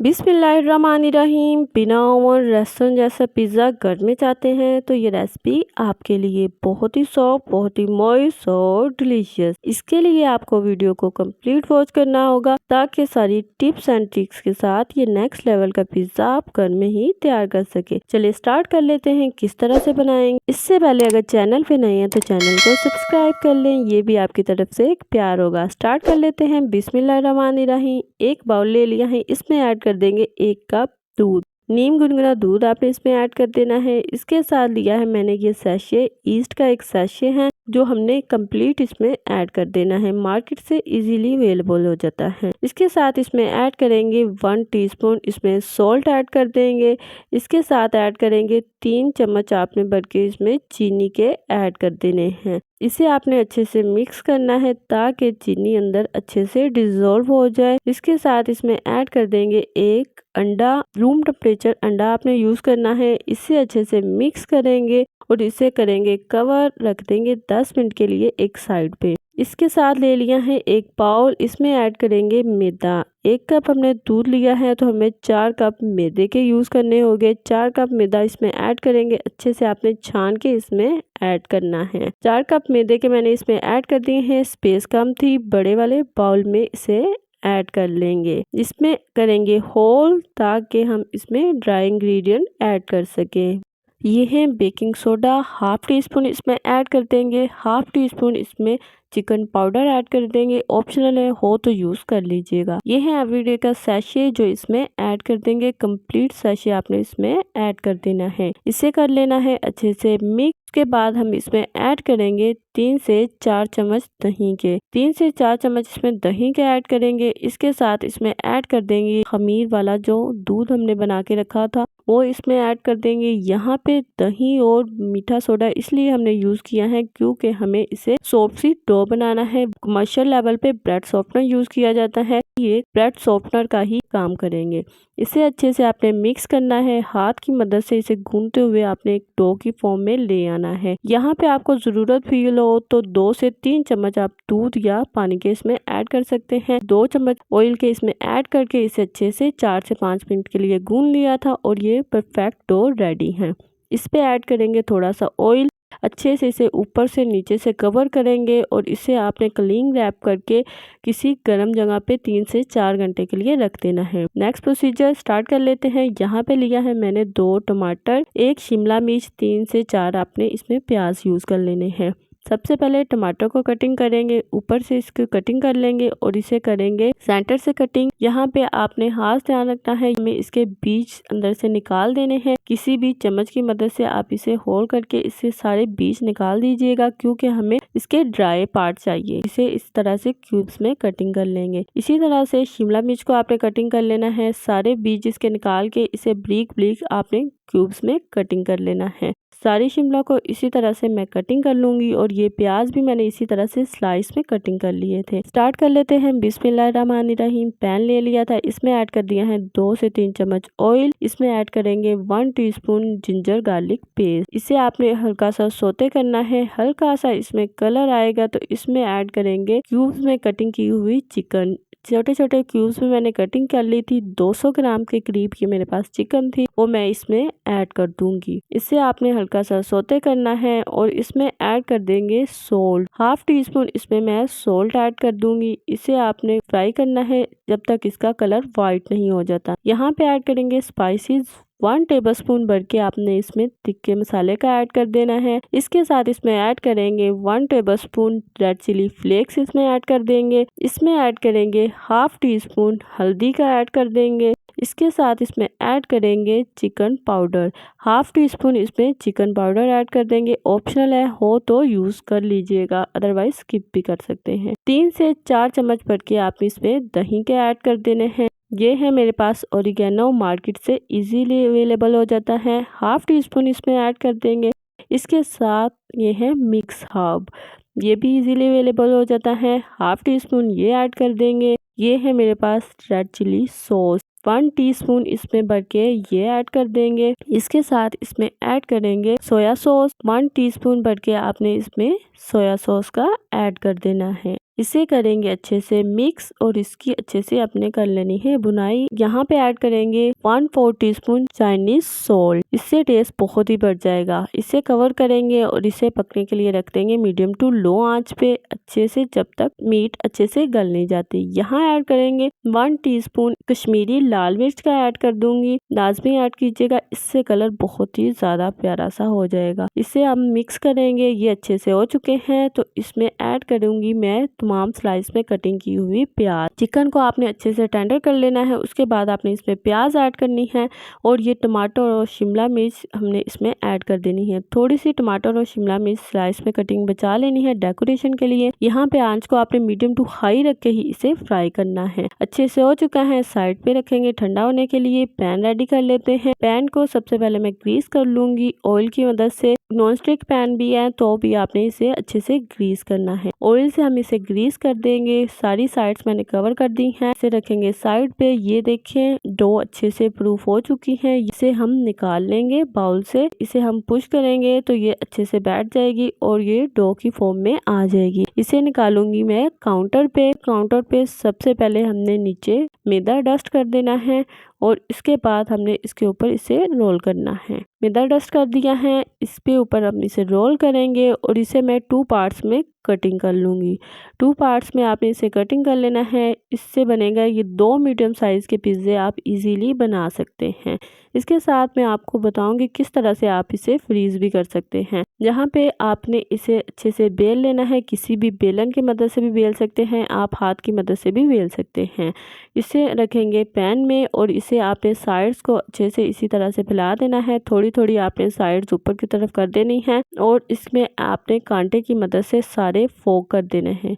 बिस्मिल्लाहिर्रहमानिर्रहीम। बिना oven restaurant जैसा पिज़्ज़ा घर में चाहते हैं तो ये रेसिपी आपके लिए बहुत ही सॉफ्ट, बहुत ही मॉइस्ट और डिलीशियस। इसके लिए आपको वीडियो को कंप्लीट वॉच करना होगा ताकि सारी टिप्स एंड ट्रिक्स के साथ ये नेक्स्ट लेवल का पिज़्ज़ा आप घर में ही तैयार कर सके। चलिए स्टार्ट कर लेते हैं किस तरह से बनाएंगे। इससे पहले अगर चैनल पे नए हैं तो चैनल को सब्सक्राइब कर लें, ये भी आपकी तरफ से एक प्यार होगा। स्टार्ट कर लेते हैं। बिस्मिल्लाहिर्रहमानिर्रहीम। एक बाउल ले लिया है, इसमें ऐड कर देंगे 1 कप दूध। नीम गुनगुना दूध आपने इसमें ऐड कर देना है। इसके साथ लिया है मैंने ये सैशे, ईस्ट का एक सैशे है जो हमने कंप्लीट इसमें ऐड कर देना है। मार्केट से इजीली अवेलेबल हो जाता है। इसके साथ इसमें ऐड करेंगे 1 टीस्पून इसमें सॉल्ट ऐड कर देंगे। इसके साथ ऐड करेंगे 3 चम्मच आपने भर के इसमें चीनी के ऐड कर देने हैं। इसे आपने अच्छे से मिक्स करना है ताकि चीनी अंदर अच्छे से डिजोल्व हो जाए। इसके साथ इसमें ऐड कर देंगे 1 अंडा। रूम टेम्परेचर अंडा आपने यूज करना है। इसे अच्छे से मिक्स करेंगे और इसे करेंगे कवर, रख देंगे 10 मिनट के लिए एक साइड पे। इसके साथ ले लिया है एक बाउल, इसमें ऐड करेंगे मैदा। 1 कप हमने दूध लिया है तो हमें 4 कप मैदे के यूज करने होंगे। 4 कप मैदा इसमें ऐड करेंगे। अच्छे से आपने छान के इसमें ऐड करना है। 4 कप मैदे के मैंने इसमें ऐड कर दिए हैं। स्पेस कम थी, बड़े वाले बाउल में इसे ऐड कर लेंगे। इसमें करेंगे होल ताकि हम इसमें ड्राई इंग्रेडिएंट ऐड कर सकें। ये है baking soda, half tea spoon इसमें ऐड कर देंगे। हाफ टी स्पून इसमें चिकन पाउडर ऐड कर देंगे, ऑप्शनल है, हो तो यूज कर लीजिएगा। ये है एवरीडे का सैशे जो इसमें ऐड कर देंगे। कंप्लीट सैशे आपने इसमें ऐड कर देना है। इसे कर लेना है अच्छे से मिक्स। के बाद हम इसमें ऐड करेंगे 3 से 4 चम्मच दही के। 3 से 4 चम्मच इसमें दही के ऐड करेंगे। इसके साथ इसमें ऐड कर देंगे खमीर वाला जो दूध हमने बना के रखा था वो इसमें ऐड कर देंगे। यहाँ पे दही और मीठा सोडा इसलिए हमने यूज किया है क्योंकि हमें इसे सॉफ्ट सी डो बनाना है। कमर्शियल लेवल पे ब्रेड सॉफ्टनर यूज किया जाता है, ये ब्रेड सॉफ्टनर का ही काम करेंगे। इसे अच्छे से आपने मिक्स करना है। हाथ की मदद से इसे गूंथते हुए आपने एक डो की फॉर्म में ले आना है। यहाँ पे आपको जरूरत फील हो तो 2 से 3 चम्मच आप दूध या पानी के इसमें ऐड कर सकते हैं। 2 चम्मच ऑयल के इसमें ऐड करके इसे अच्छे से 4 से 5 मिनट के लिए गूंथ लिया था और ये परफेक्ट डो रेडी है। इस पे ऐड करेंगे थोड़ा सा ऑयल। अच्छे से इसे ऊपर से नीचे से कवर करेंगे और इसे आपने क्लिंग रैप करके किसी गर्म जगह पे 3 से 4 घंटे के लिए रख देना है। नेक्स्ट प्रोसीजर स्टार्ट कर लेते हैं। यहाँ पे लिया है मैंने 2 टमाटर, 1 शिमला मिर्च, 3 से 4 आपने इसमें प्याज यूज कर लेने हैं। सबसे पहले टमाटर को कटिंग करेंगे, ऊपर से इसकी कटिंग कर लेंगे और इसे करेंगे सेंटर से कटिंग। यहाँ पे आपने हाथ ध्यान रखना है, हमें इसके बीज अंदर से निकाल देने हैं। किसी भी चम्मच की मदद से आप इसे होल करके इससे सारे बीज निकाल दीजिएगा क्योंकि हमें इसके ड्राई पार्ट चाहिए। इसे इस तरह से क्यूब्स में कटिंग कर लेंगे। इसी तरह से शिमला मिर्च को आपने कटिंग कर लेना है। सारे बीज इसके निकाल के इसे ब्रीक ब्रीक आपने क्यूब्स में कटिंग कर लेना है। सारी शिमला को इसी तरह से मैं कटिंग कर लूंगी और ये प्याज भी मैंने इसी तरह से स्लाइस में कटिंग कर लिए थे। स्टार्ट कर लेते हैं। बिस्मिल्लाहिर्रहमानिर्रहीम। पैन ले लिया था, इसमें ऐड कर दिया है 2 से 3 चम्मच ऑयल। इसमें ऐड करेंगे 1 टीस्पून जिंजर गार्लिक पेस्ट। इसे आपने हल्का सा सोते करना है। हल्का सा इसमें कलर आएगा तो इसमें ऐड करेंगे क्यूब्स में कटिंग की हुई चिकन। छोटे छोटे क्यूब्स में मैंने कटिंग कर ली थी। 200 ग्राम के करीब की मेरे पास चिकन थी, वो मैं इसमें ऐड कर दूंगी। इसे आपने हल्का सा सोते करना है और इसमें ऐड कर देंगे सोल्ट। हाफ टी स्पून इसमें मैं सोल्ट ऐड कर दूंगी। इसे आपने फ्राई करना है जब तक इसका कलर व्हाइट नहीं हो जाता। यहाँ पे ऐड करेंगे स्पाइसेस। 1 टेबलस्पून भर के आपने इसमें तिक्के मसाले का ऐड कर देना है। इसके साथ इसमें ऐड करेंगे 1 टेबलस्पून रेड चिली फ्लेक्स इसमें ऐड कर देंगे। इसमें ऐड करेंगे हाफ टी स्पून हल्दी का ऐड कर देंगे। इसके साथ इसमें ऐड करेंगे chicken powder. Half tea spoon इसमें चिकन पाउडर ऐड कर देंगे, ऑप्शनल है, हो तो यूज कर लीजिएगा, अदरवाइज स्किप भी कर सकते हैं। 3 से 4 चम्मच भर के आप इसमें दही के ऐड कर देने हैं। ये है मेरे पास ओरिगेनो, मार्केट से इजीली अवेलेबल हो जाता है। हाफ टी स्पून इसमें ऐड कर देंगे। इसके साथ ये है मिक्स हर्ब, ये भी इजीली अवेलेबल हो जाता है। हाफ टी स्पून ये ऐड कर देंगे। ये है मेरे पास रेड चिली सॉस, 1 टीस्पून इसमें भर के ये ऐड कर देंगे। इसके साथ इसमें ऐड करेंगे सोया सॉस, 1 टीस्पून भर के आपने इसमें सोया सॉस का ऐड कर देना है। इसे करेंगे अच्छे से मिक्स और इसकी अच्छे से अपने कर लेनी है बुनाई। यहाँ पे ऐड करेंगे 1/4 टीस्पून चाइनीज सॉल्ट, इससे टेस्ट बहुत ही बढ़ जाएगा। इसे कवर करेंगे और इसे पकने के लिए रख देंगे मीडियम टू लो आंच पे अच्छे से, जब तक मीट अच्छे से गल नहीं जाती। यहाँ ऐड करेंगे 1 टीस्पून कश्मीरी लाल मिर्च का ऐड कर दूंगी, लाजमी ऐड कीजिएगा, इससे कलर बहुत ही ज्यादा प्यारा सा हो जाएगा। इसे हम मिक्स करेंगे। ये अच्छे से हो चुके हैं तो इसमें ऐड करूंगी मैं तमाम स्लाइस में कटिंग की हुई प्याज। चिकन को आपने अच्छे से टेंडर कर लेना है, उसके बाद आपने इसमें प्याज ऐड करनी है और ये टमाटर और शिमला मिर्च हमने इसमें ऐड कर देनी है। थोड़ी सी टमाटर और शिमला मिर्च स्लाइस में कटिंग बचा लेनी है डेकोरेशन के लिए। यहाँ पे आंच को आपने मीडियम टू हाई रख के ही इसे फ्राई करना है। अच्छे से हो चुका है, साइड पे रखेंगे ठंडा होने के लिए। पैन रेडी कर लेते हैं। पैन को सबसे पहले मैं ग्रीस कर लूंगी ऑयल की मदद से। नॉन स्टिक पैन भी है तो भी आपने इसे अच्छे से ग्रीस करना है। ऑयल से हम इसे ग्रीस कर देंगे। सारी साइड्स मैंने कवर कर दी हैं। इसे रखेंगे साइड पे। ये देखें डो अच्छे से प्रूफ हो चुकी है। इसे हम निकाल लेंगे बाउल से। इसे हम पुश करेंगे तो ये अच्छे से बैठ जाएगी और ये डो की फॉर्म में आ जाएगी। इसे निकालूंगी मैं काउंटर पे। काउंटर पे सबसे पहले हमने नीचे मैदा डस्ट कर देना है और इसके बाद हमने इसके ऊपर इसे रोल करना है। मैदा डस्ट कर दिया है, इस पे ऊपर हम इसे रोल करेंगे और इसे मैं 2 पार्ट्स में कटिंग कर लूँगी। 2 पार्ट्स में आपने इसे कटिंग कर लेना है। इससे बनेगा ये 2 मीडियम साइज़ के पिज़्ज़े आप इजीली बना सकते हैं। इसके साथ मैं आपको बताऊंगी किस तरह से आप इसे फ्रीज़ भी कर सकते हैं। जहाँ पे आपने इसे अच्छे से बेल लेना है, किसी भी बेलन की मदद से भी बेल सकते हैं, आप हाथ की मदद से भी बेल सकते हैं। इसे रखेंगे पैन में और इसे आपने साइड्स को अच्छे से इसी तरह से फैला देना है। थोड़ी थोड़ी आपने साइड्स ऊपर की तरफ कर देनी है और इसमें आपने कांटे की मदद से सारे फोक कर देने हैं।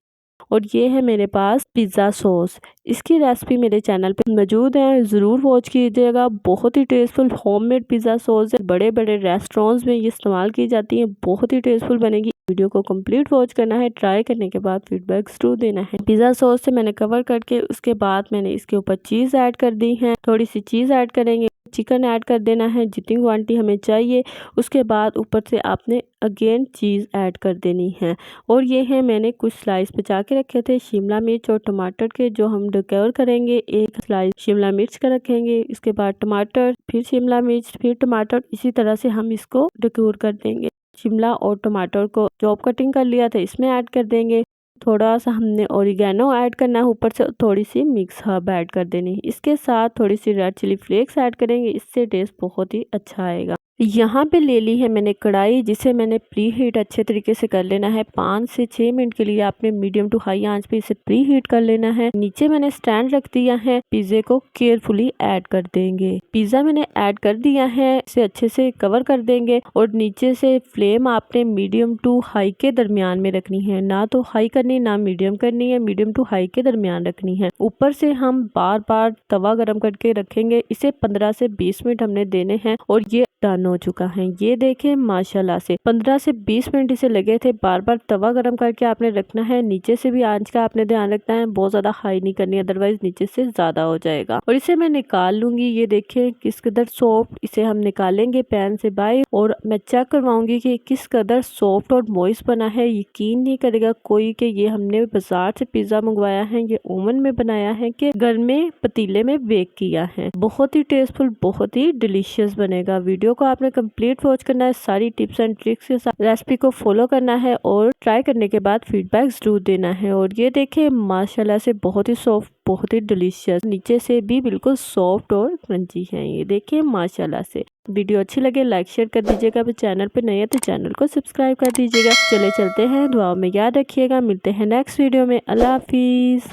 और ये है मेरे पास पिज़्ज़ा सॉस। इसकी रेसिपी मेरे चैनल पे मौजूद है, ज़रूर वॉच कीजिएगा। बहुत ही टेस्टफुल होममेड पिज़्ज़ा सॉस है। बड़े बड़े रेस्टोरेंट्स में ये इस्तेमाल की जाती है, बहुत ही टेस्टफुल बनेगी। वीडियो को कंप्लीट वॉच करना है, ट्राई करने के बाद फीडबैक जरूर देना है। पिज़्ज़ा सॉस से मैंने कवर करके उसके बाद मैंने इसके ऊपर चीज़ ऐड कर दी है। थोड़ी सी चीज़ ऐड करेंगे, चिकन ऐड कर देना है जितनी क्वांटिटी हमें चाहिए। उसके बाद ऊपर से आपने अगेन चीज़ ऐड कर देनी है। और ये है मैंने कुछ स्लाइस बचा के रखे थे शिमला मिर्च और टमाटर के, जो हम डेकोर करेंगे। एक स्लाइस शिमला मिर्च का रखेंगे, इसके बाद टमाटर, फिर शिमला मिर्च, फिर टमाटर, इसी तरह से हम इसको डेकोर कर देंगे। शिमला और टमाटर को चॉप कटिंग कर लिया था, इसमें ऐड कर देंगे। थोड़ा सा हमने ओरिगेनो ऐड करना है ऊपर से, थोड़ी सी मिक्स हर्ब ऐड कर देनी है। इसके साथ थोड़ी सी रेड चिली फ्लेक्स ऐड करेंगे, इससे टेस्ट बहुत ही अच्छा आएगा। यहाँ पे ले ली है मैंने कढ़ाई, जिसे मैंने प्री हीट अच्छे तरीके से कर लेना है। 5 से 6 मिनट के लिए आपने मीडियम टू हाई आंच पे इसे प्री हीट कर लेना है। नीचे मैंने स्टैंड रख दिया है, पिज्जे को केयरफुली ऐड कर देंगे। पिज्जा मैंने ऐड कर दिया है, इसे अच्छे से कवर कर देंगे और नीचे से फ्लेम आपने मीडियम टू हाई के दरमियान में रखनी है। ना तो हाई करनी ना मीडियम करनी है, मीडियम टू हाई के दरमियान रखनी है। ऊपर से हम बार बार तवा गर्म करके रखेंगे। इसे 15 से 20 मिनट हमने देने हैं और ये डन हो चुका है। ये देखें माशाल्लाह से 15 से 20 मिनट इसे लगे थे। बार बार तवा गरम करके आपने रखना है। नीचे से भी आंच का आपने ध्यान रखना है, बहुत ज्यादा हाई नहीं करनी, अदरवाइज नीचे से ज्यादा हो जाएगा। और इसे मैं निकाल लूंगी। ये देखें किस कदर सॉफ्ट, इसे हम निकालेंगे पैन से बाहर और मैं चेक करवाऊंगी कि किस कदर सॉफ्ट और मॉइस्ट बना है। यकीन नहीं करेगा कोई कि ये हमने बाजार से पिज्जा मंगवाया है, ये ओवन में बनाया है कि घर में पतीले में बेक किया है। बहुत ही टेस्टफुल, बहुत ही डिलीशियस बनेगा। वीडियो को आपने कंप्लीट वॉच करना है, सारी टिप्स एंड ट्रिक्स के साथ रेसिपी को फॉलो करना है और ट्राई करने के बाद फीडबैक जरूर देना है। और ये देखें माशाल्लाह से बहुत ही सॉफ्ट, बहुत ही डिलीशियस, नीचे से भी बिल्कुल सॉफ्ट और क्रंची है। ये देखिए माशाल्लाह से। वीडियो अच्छी लगे लाइक शेयर कर दीजिएगा। अगर चैनल पे नए हैं तो चैनल को सब्सक्राइब कर दीजिएगा। चले चलते हैं, दुआओं में याद रखिएगा। मिलते हैं नेक्स्ट वीडियो में। अल्लाह हाफिज।